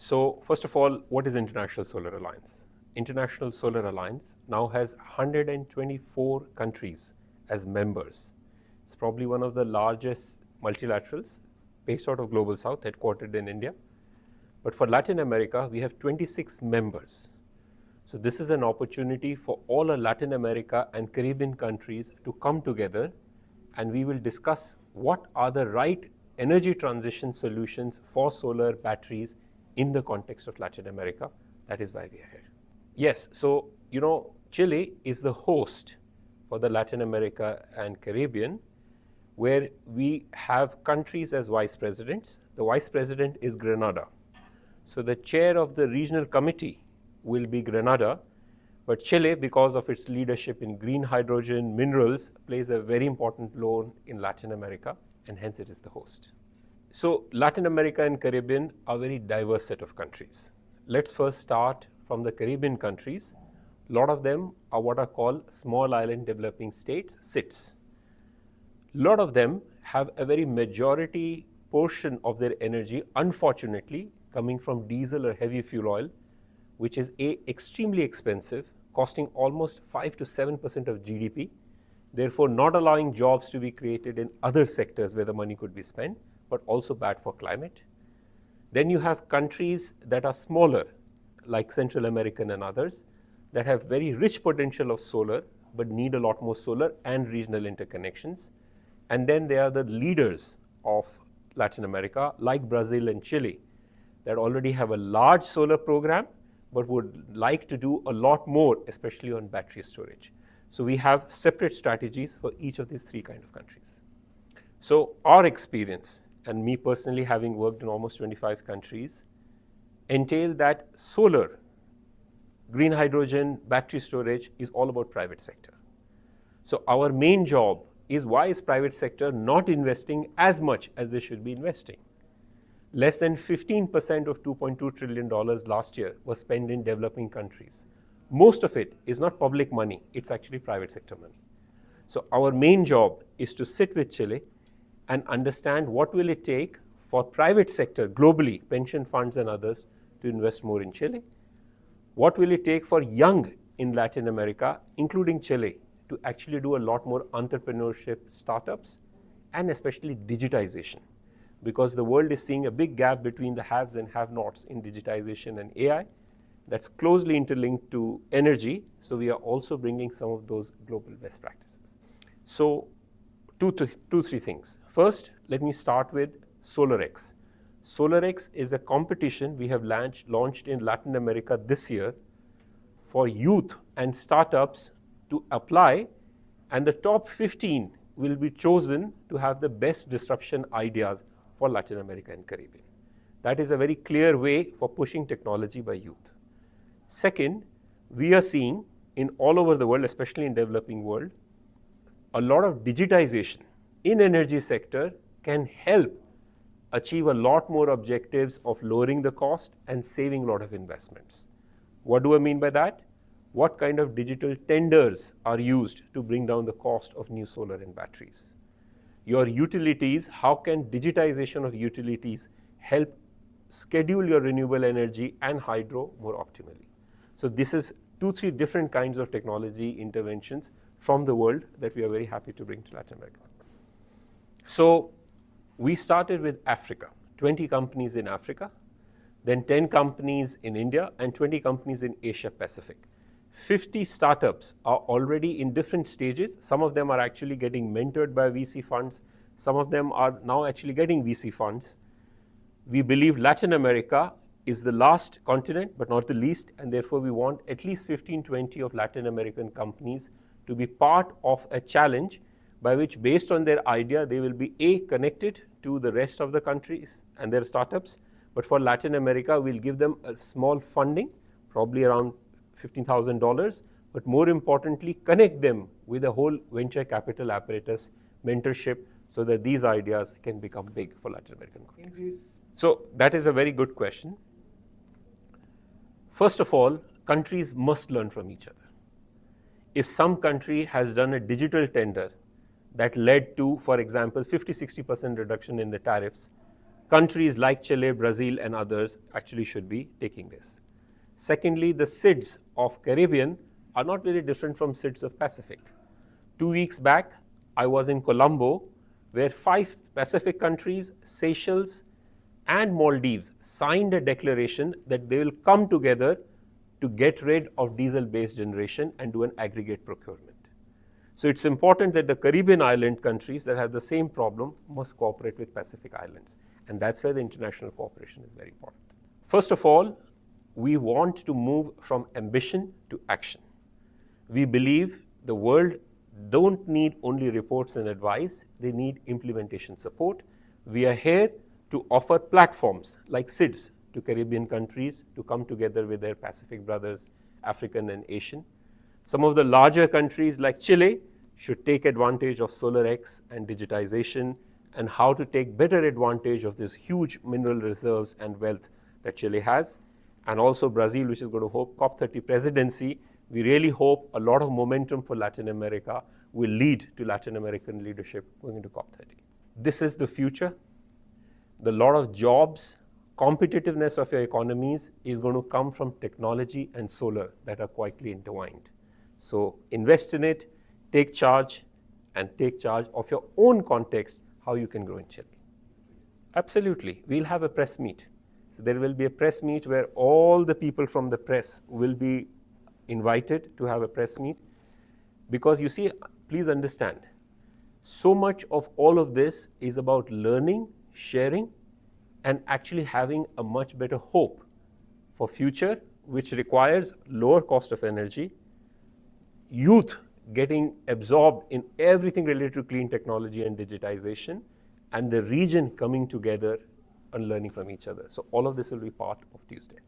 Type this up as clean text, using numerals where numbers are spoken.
So first of all, what is International Solar Alliance? International Solar Alliance now has 124 countries as members. It's probably one of the largest multilaterals based out of Global South, headquartered in India. But for Latin America, we have 26 members. So this is an opportunity for all our Latin America and Caribbean countries to come together, and we will discuss what are the right energy transition solutions for solar batteries in the context of Latin America. That is why we are here. Yes, so Chile is the host for the Latin America and Caribbean, where we have countries as vice presidents. The vice president is Grenada. So the chair of the regional committee will be Grenada, but Chile, because of its leadership in green hydrogen, minerals, plays a very important role in Latin America, and hence it is the host. So Latin America and Caribbean are a very diverse set of countries. Let's first start from the Caribbean countries. A lot of them are what are called small island developing states, SIDS. A lot of them have a very majority portion of their energy, unfortunately, coming from diesel or heavy fuel oil, which is extremely expensive, costing almost 5 to 7% of GDP, therefore not allowing jobs to be created in other sectors where the money could be spent, but also bad for climate. Then you have countries that are smaller, like Central American and others, that have very rich potential of solar, but need a lot more solar and regional interconnections. And then there are the leaders of Latin America, like Brazil and Chile, that already have a large solar program, but would like to do a lot more, especially on battery storage. So we have separate strategies for each of these three kind of countries. So our experience, and me personally having worked in almost 25 countries, entail that solar, green hydrogen, battery storage is all about private sector. So our main job is, why is private sector not investing as much as they should be investing? Less than 15% of $2.2 trillion last year was spent in developing countries. Most of it is not public money, it's actually private sector money. So our main job is to sit with Chile and understand what will it take for private sector globally, pension funds and others, to invest more in Chile. What will it take for young in Latin America, including Chile, to actually do a lot more entrepreneurship, startups, and especially digitization, because the world is seeing a big gap between the haves and have-nots in digitization and AI that's closely interlinked to energy. So we are also bringing some of those global best practices. So three things. First, let me start with SolarX. SolarX is a competition we have launched in Latin America this year for youth and startups to apply, and the top 15 will be chosen to have the best disruption ideas for Latin America and Caribbean. That is a very clear way for pushing technology by youth. Second, we are seeing in all over the world, especially in developing world, a lot of digitization in energy sector can help achieve a lot more objectives of lowering the cost and saving a lot of investments. What do I mean by that? What kind of digital tenders are used to bring down the cost of new solar and batteries? Your utilities, how can digitization of utilities help schedule your renewable energy and hydro more optimally? So this is 2-3 different kinds of technology interventions from the world that we are very happy to bring to Latin America. So we started with Africa, 20 companies in Africa, then 10 companies in India, and 20 companies in Asia Pacific. 50 startups are already in different stages. Some of them are actually getting mentored by VC funds. Some of them are now actually getting VC funds. We believe Latin America is the last continent, but not the least, and therefore we want at least 15-20 of Latin American companies to be part of a challenge by which, based on their idea, they will be connected to the rest of the countries and their startups. But for Latin America, we'll give them a small funding, probably around $15,000, but more importantly, connect them with a whole venture capital apparatus, mentorship, so that these ideas can become big for Latin American countries. So that is a very good question. First of all, countries must learn from each other. If some country has done a digital tender that led to, for example, 50-60% reduction in the tariffs, countries like Chile, Brazil, and others actually should be taking this. Secondly, the SIDS of Caribbean are not very different from SIDS of Pacific. 2 weeks back, I was in Colombo, where 5 Pacific countries, Seychelles, and Maldives signed a declaration that they will come together to get rid of diesel-based generation and do an aggregate procurement. So it's important that the Caribbean island countries that have the same problem must cooperate with Pacific islands. And that's where the international cooperation is very important. First of all, we want to move from ambition to action. We believe the world don't need only reports and advice, they need implementation support. We are here to offer platforms like SIDS to Caribbean countries to come together with their Pacific brothers, African and Asian. Some of the larger countries like Chile should take advantage of SolarX and digitization and how to take better advantage of this huge mineral reserves and wealth that Chile has. And also Brazil, which is going to hope COP30 presidency. We really hope a lot of momentum for Latin America will lead to Latin American leadership going into COP30. This is the future. The lot of jobs, competitiveness of your economies is going to come from technology and solar that are quietly intertwined. So invest in it, take charge, and take charge of your own context, how you can grow in Chile. Absolutely. We'll have a press meet. So there will be a press meet where all the people from the press will be invited to have a press meet. Because you see, please understand, so much of all of this is about learning, sharing, and actually having a much better hope for future, which requires lower cost of energy, youth getting absorbed in everything related to clean technology and digitization, and the region coming together and learning from each other. So all of this will be part of Tuesday.